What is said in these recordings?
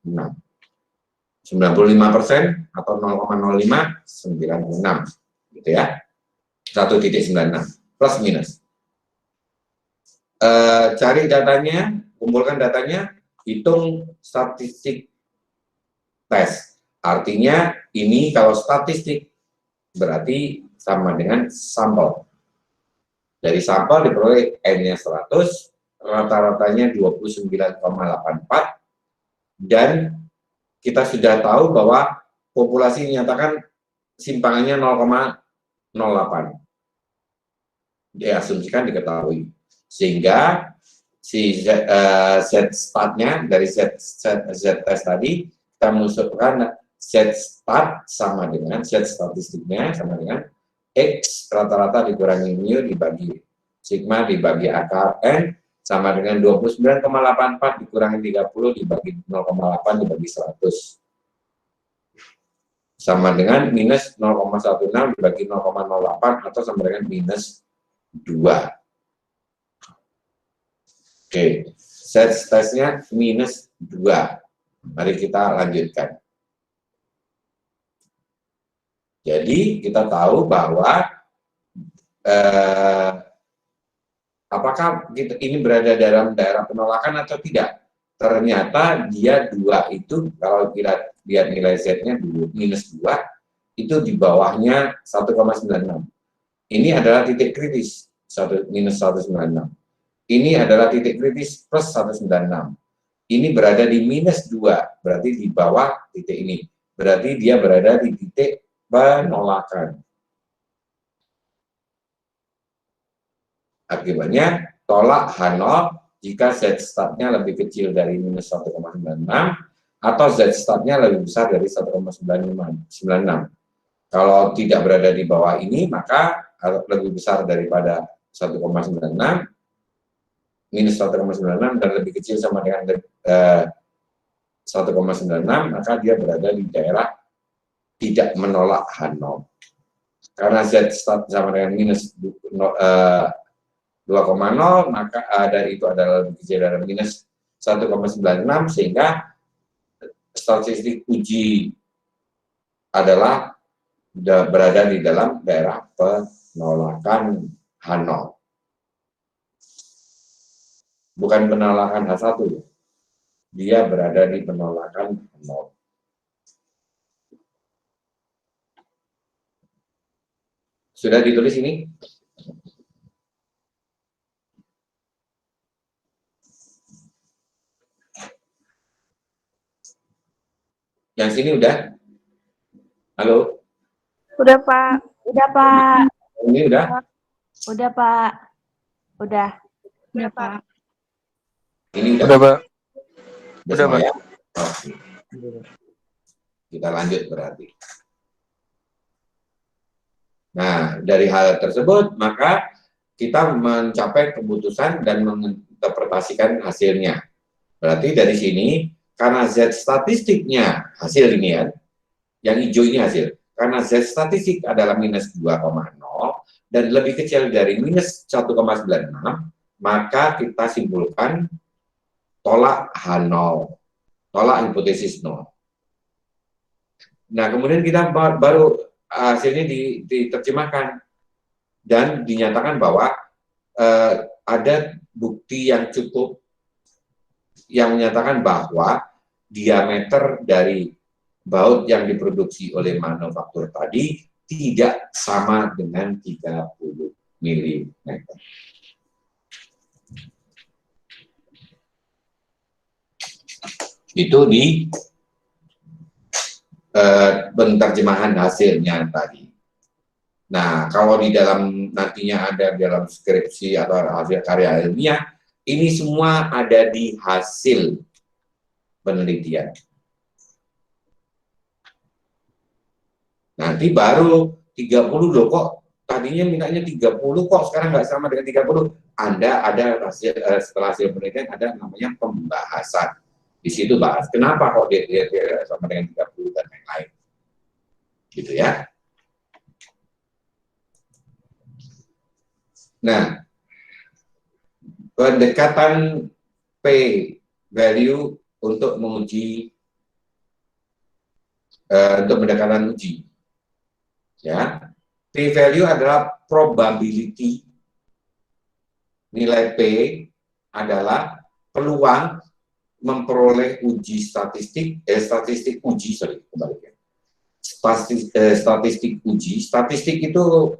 95% atau 0,0596 gitu ya. 1.96 plus minus. Cari datanya, kumpulkan datanya, hitung statistik tes. Artinya ini kalau statistik berarti sama dengan sampel. Dari sampel diperoleh N-nya 100, rata-ratanya 29,84, dan kita sudah tahu bahwa populasi dinyatakan simpangannya 0,08. Diasumsikan diketahui. Sehingga si Z startnya dari Z test tadi, kita mengusulkan Z start sama dengan Z statistiknya sama dengan X rata-rata dikurangi mu dibagi sigma dibagi akar N sama dengan 29,84 dikurangi 30 dibagi 0,8 dibagi 100 sama dengan minus 0,16 dibagi 0,08 atau sama dengan minus 2. Oke, set tesnya minus 2. Mari kita lanjutkan. Jadi kita tahu bahwa apakah ini berada dalam daerah penolakan atau tidak. Ternyata dia 2 itu, kalau kita lihat nilai Z-nya minus 2, itu di bawahnya 1,96. Ini adalah titik kritis, minus 196. Ini adalah titik kritis plus 196. Ini berada di minus 2, berarti di bawah titik ini. Berarti dia berada di titik penolakan. Akibatnya, tolak H0 jika Z startnya lebih kecil dari minus 1,96 atau Z startnya lebih besar dari 1,96. Kalau tidak berada di bawah ini, maka lebih besar daripada 1,96, minus 1,96 dan lebih kecil sama dengan 1,96, maka dia berada di daerah tidak menolak H0. Karena Z start sama dengan minus 2,0, maka itu adalah lebih kecil dari minus 1,96, sehingga statistik uji adalah berada di dalam daerah penolakan H0. Bukan penolakan H1, dia berada di penolakan H0. Sudah ditulis ini? Yang sini udah? Halo? Udah, Pak. Udah, Pak. Ini udah? Udah, Pak. Udah. Udah, Pak. Ini udah? Udah, Pak. Udah, Udah, Pak. ya? Oke. Kita lanjut berarti. Nah, dari hal tersebut, maka kita mencapai keputusan dan menginterpretasikan hasilnya. Berarti dari sini, karena Z statistiknya hasil ini ya, yang hijau ini hasil. Karena Z statistik adalah minus 2,0 dan lebih kecil dari minus 1,96, maka kita simpulkan tolak H0, tolak hipotesis 0. Nah, kemudian kita baru hasilnya diterjemahkan dan dinyatakan bahwa ada bukti yang cukup yang menyatakan bahwa diameter dari baut yang diproduksi oleh manufaktur tadi tidak sama dengan 30 mm. Itu di penerjemahan hasilnya tadi. Nah, kalau di dalam nantinya ada dalam skripsi atau hasil karya ilmiah, ini semua ada di hasil penelitian. Nanti baru 30 loh kok, tadinya mintanya 30 kok, sekarang nggak sama dengan 30. Anda ada hasil, setelah hasil penelitian ada namanya pembahasan. Di situ bahas, kenapa kok dia sama dengan 30 dan lain-lain. Gitu ya. Nah, pendekatan P value untuk menguji untuk pendekatan uji. Ya, p-value adalah probability, nilai P adalah peluang memperoleh uji statistik, statistik uji, statistik uji. Statistik itu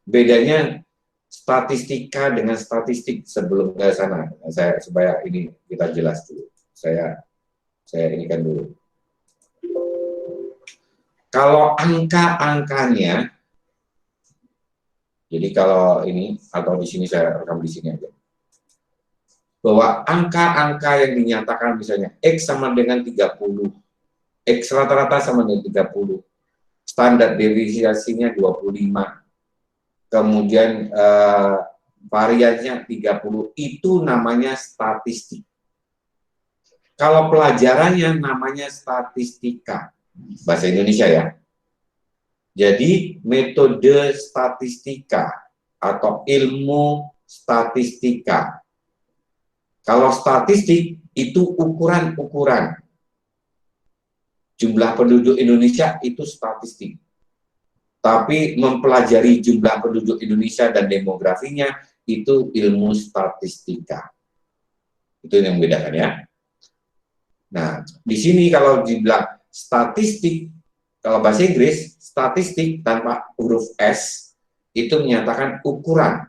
bedanya statistika dengan statistik. Sebelum ke sana, supaya ini kita jelas dulu. Saya inikan dulu. Kalau angka-angkanya, jadi kalau ini atau di sini saya rekam di sini aja, bahwa angka-angka yang dinyatakan misalnya X sama dengan 30, X rata-rata sama dengan 30, standar deviasinya 25, kemudian variannya 30, itu namanya statistik. Kalau pelajarannya namanya statistika, bahasa Indonesia ya. Jadi metode statistika atau ilmu statistika. Kalau statistik itu ukuran-ukuran. Jumlah penduduk Indonesia itu statistik. Tapi mempelajari jumlah penduduk Indonesia dan demografinya itu ilmu statistika. Itu yang membedakan ya. Nah, di sini kalau dibilang statistik, kalau bahasa Inggris, statistik tanpa huruf S, itu menyatakan ukuran.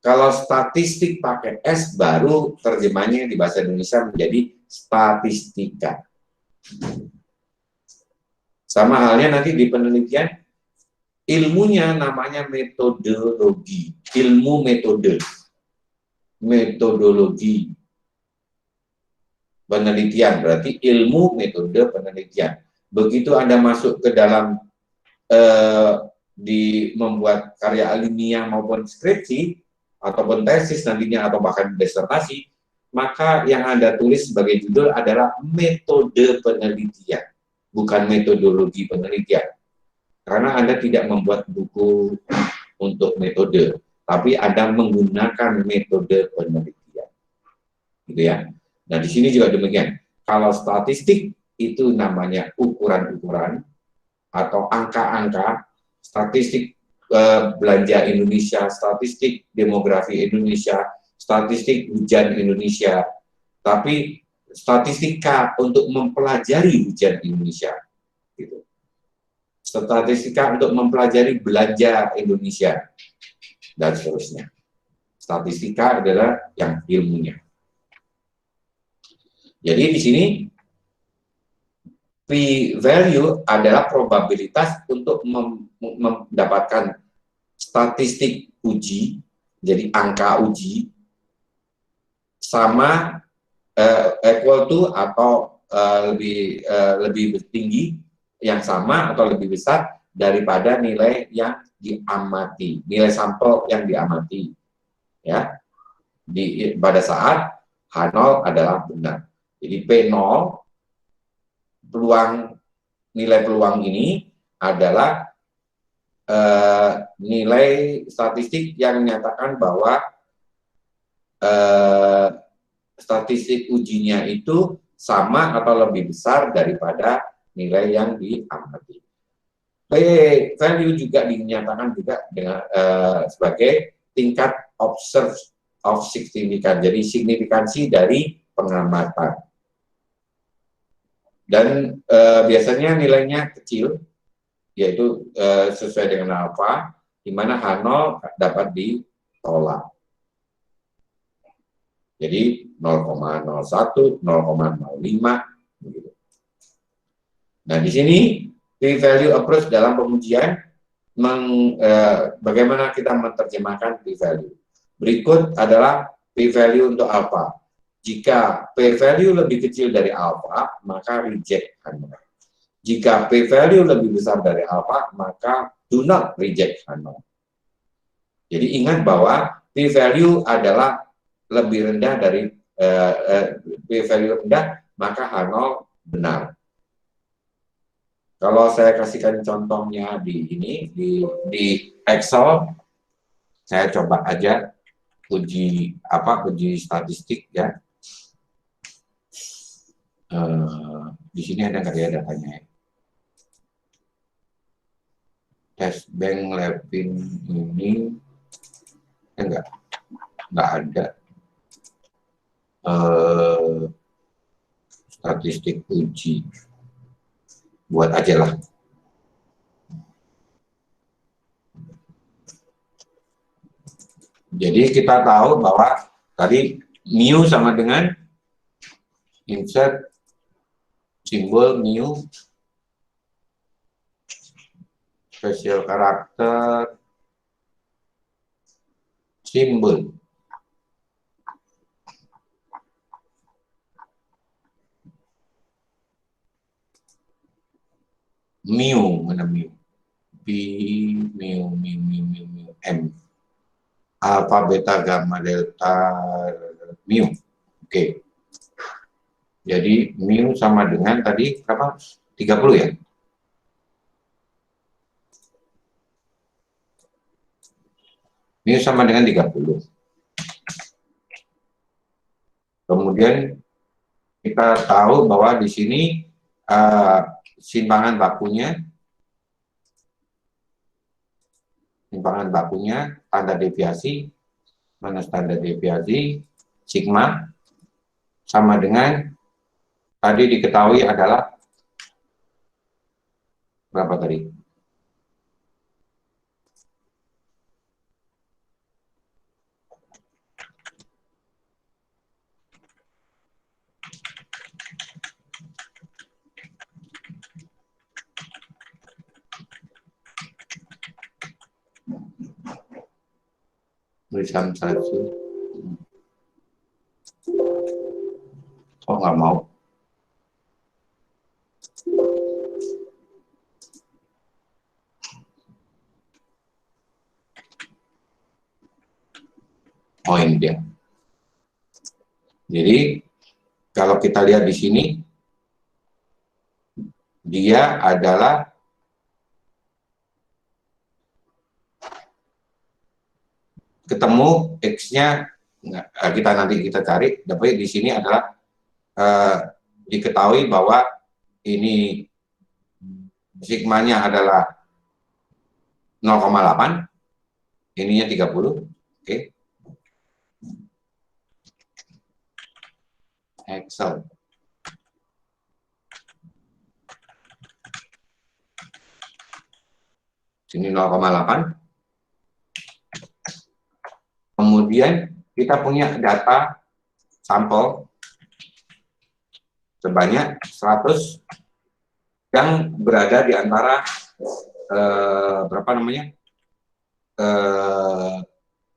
Kalau statistik pakai S, baru terjemahnya di bahasa Indonesia menjadi statistika. Sama halnya nanti di penelitian, ilmunya namanya metodologi, ilmu metode, metodologi penelitian, berarti ilmu metode penelitian. Begitu Anda masuk ke dalam membuat karya ilmiah maupun skripsi, ataupun tesis nantinya, atau bahkan disertasi, maka yang Anda tulis sebagai judul adalah metode penelitian, bukan metodologi penelitian. Karena Anda tidak membuat buku untuk metode, tapi Anda menggunakan metode penelitian. Gitu ya. Nah, di sini juga demikian. Kalau statistik itu namanya ukuran-ukuran atau angka-angka, statistik belanja Indonesia, statistik demografi Indonesia, statistik hujan Indonesia, tapi statistika untuk mempelajari hujan Indonesia. Gitu. Statistika untuk mempelajari belanja Indonesia, dan seterusnya. Statistika adalah yang ilmunya. Jadi di sini p-value adalah probabilitas untuk mendapatkan statistik uji, jadi angka uji, sama equal to atau lebih tinggi, yang sama atau lebih besar daripada nilai yang diamati, nilai sampel yang diamati, ya. Pada saat H0 adalah benar. Jadi P0, nilai peluang ini adalah nilai statistik yang menyatakan bahwa statistik ujinya itu sama atau lebih besar daripada nilai yang diamati. P-value juga dinyatakan juga dengan sebagai tingkat observe of significance, jadi signifikansi dari pengamatan. Dan biasanya nilainya kecil, yaitu sesuai dengan alfa, di mana H0 dapat ditolak. Jadi 0,01, 0,05, begitu. Nah, di sini p-value approach dalam pengujian, bagaimana kita menerjemahkan p-value. Berikut adalah p-value untuk alfa. Jika p-value lebih kecil dari alfa, maka reject H0. Jika p-value lebih besar dari alfa, maka do not reject H0. Jadi ingat bahwa p-value adalah lebih rendah dari p-value rendah, maka H0 benar. Kalau saya kasihkan contohnya di Excel, saya coba aja uji statistik ya. Di sini ada nggak ya datanya? S Bank Levin ini enggak ada statistik uji, buat aja lah. Jadi kita tahu bahwa tadi mu sama dengan insert simbol mu, special karakter, simbol. Mu, mana mu? B, mu, M. Alpha, beta, gamma, delta, mu. Oke. Jadi mu sama dengan tadi berapa? 30 ya? Mu sama dengan 30. Kemudian kita tahu bahwa di sini simpangan bakunya standar deviasi mana standar deviasi sigma sama dengan tadi diketahui adalah berapa tadi? Tulisan satu. Oh, nggak mau. Oh, ini dia. Jadi kalau kita lihat di sini, dia adalah ketemu X-nya, kita cari, tapi di sini adalah diketahui bahwa ini sigmanya adalah 0,8, ininya 30, oke. Excel. Sini 0,8. Kemudian kita punya data sampel sebanyak 100 yang berada di antara berapa namanya?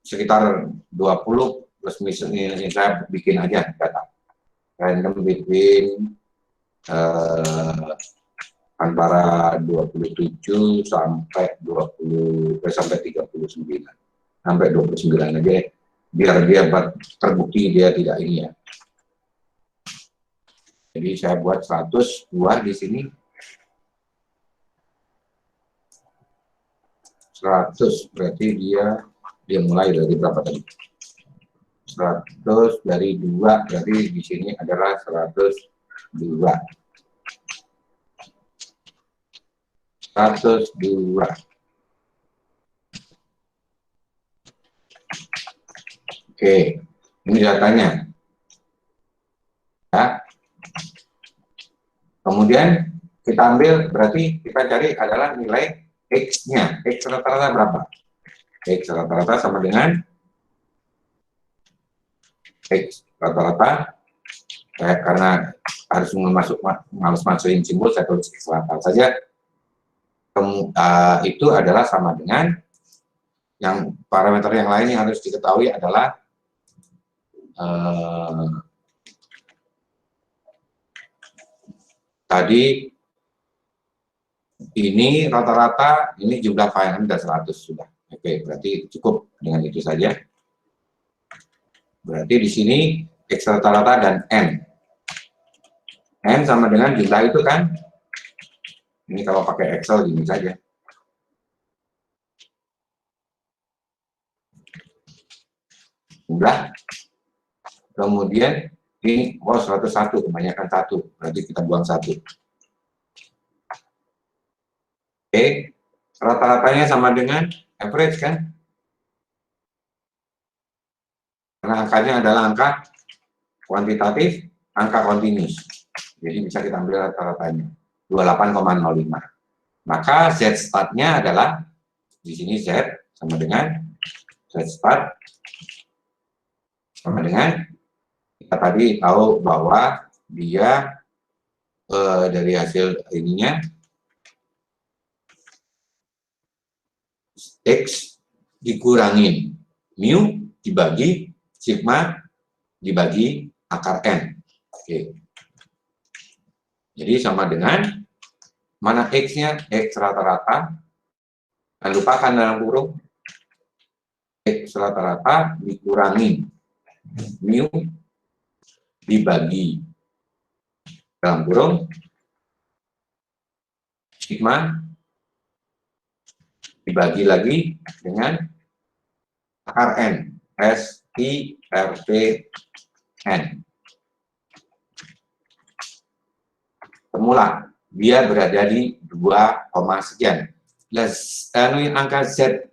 Sekitar 20 plus misalnya saya bikin aja data random between antara 27 sampai 20 sampai 39 sampai 29 aja biar dia terbukti dia tidak ini ya. Jadi saya buat 100 buah di sini. 100 berarti dia mulai dari berapa tadi? 100 dari 2 berarti di sini adalah 102. 102. Oke, ini datanya. Ya. Kemudian kita ambil, berarti kita cari adalah nilai X-nya. X rata-rata berapa? X rata-rata sama dengan X rata-rata. Karena harus masukin simbol, saya tulis X rata saja. Itu adalah sama dengan yang parameter yang lain yang harus diketahui adalah tadi ini rata-rata, ini jumlah file Anda 100 sudah. Oke, berarti cukup dengan itu saja. Berarti di sini X rata-rata dan N. N sama dengan jumlah itu kan? Ini kalau pakai Excel gini saja. Jumlah. Kemudian ini 101, kebanyakan 1, berarti kita buang 1. Oke, Rata-ratanya sama dengan average kan? Karena angkanya adalah angka kuantitatif, angka continuous. Jadi bisa kita ambil rata-ratanya 28,05. Maka Z start-nya adalah di sini Z sama dengan Z start sama dengan kita tadi tahu bahwa dia dari hasil ininya X dikurangin mu dibagi sigma dibagi akar N. Oke. Jadi sama dengan mana X-nya? X rata-rata. Dan lupakan dalam kurung X rata-rata dikurangi mu dibagi dalam kurung sigma dibagi lagi dengan akar N. S I R T N. Semula dia berada di 2, sekian. Angka Z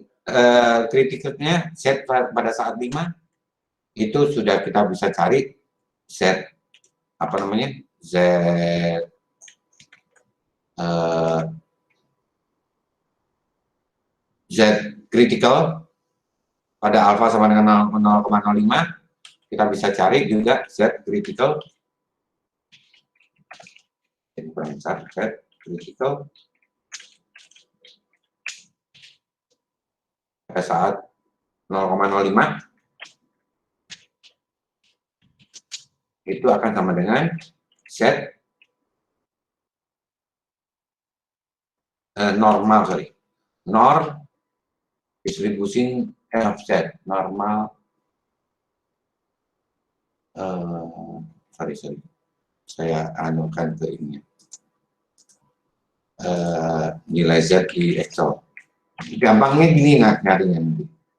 kritikalnya Z pada saat 5 itu sudah kita bisa cari Z apa namanya Z Z critical pada alfa sama dengan 0,05 kita bisa cari juga Z critical Z critical pada saat 0,05 itu akan sama dengan Z normal, norm distribusi Z normal saya anukan ke ini nilai Z di Excel. Gampangnya gini nyarinya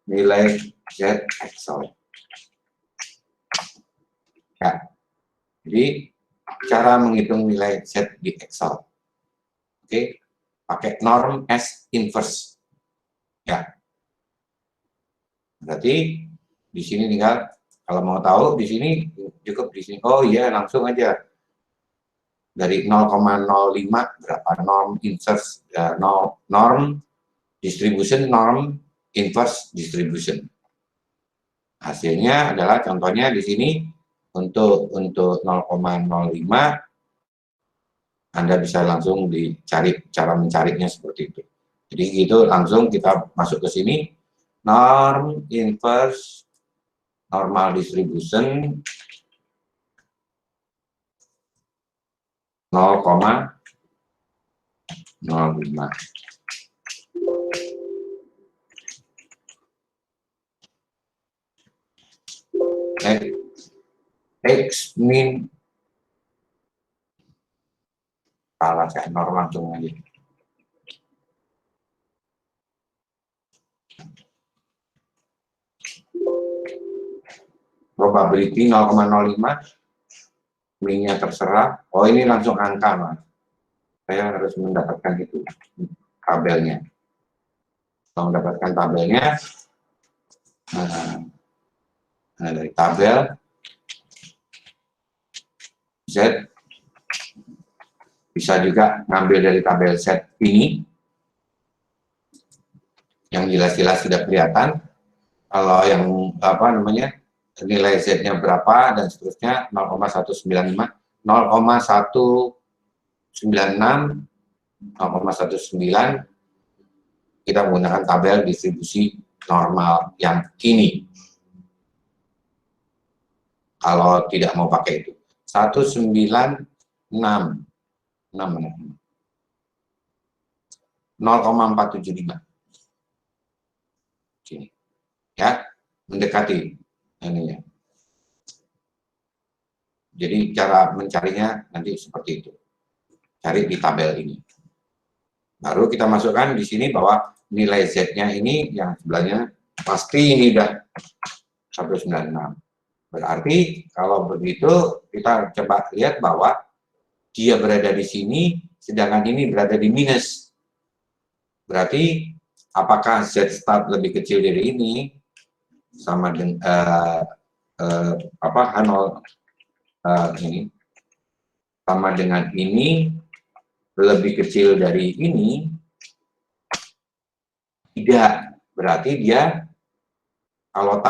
nilai Z Excel. Ya. Jadi cara menghitung nilai Z di Excel. Oke, pakai norm S inverse. Ya. Berarti di sini tinggal kalau mau tahu di sini cukup di sini. Oh iya, langsung aja. Dari 0,05 berapa norm inverse norm distribution norm inverse distribution. Hasilnya adalah contohnya di sini untuk 0,05 Anda bisa langsung dicari cara mencarinya seperti itu. Jadi gitu langsung kita masuk ke sini norm inverse normal distribution 0,05. X min salah saya normal langsung aja. Probability 0,05 minnya terserah. Oh ini langsung angka mas. Saya harus mendapatkan itu tabelnya. Kalau mendapatkan tabelnya dari tabel Z bisa juga ngambil dari tabel Z ini yang jelas-jelas sudah kelihatan. Kalau yang apa namanya nilai Z-nya berapa dan seterusnya 0,195, 0,196, 0,19 kita menggunakan tabel distribusi normal yang ini. Kalau tidak mau pakai itu 196 0,475 sini ya, mendekati ininya. Jadi cara mencarinya nanti seperti itu, cari di tabel ini, baru kita masukkan di sini bahwa nilai Z-nya ini yang sebelahnya pasti ini udah 196. Berarti kalau begitu kita coba lihat bahwa dia berada di sini sedangkan ini berada di minus. Berarti apakah Z start lebih kecil dari ini sama dengan H0 ini sama dengan ini lebih kecil dari ini? Tidak. Berarti dia kalau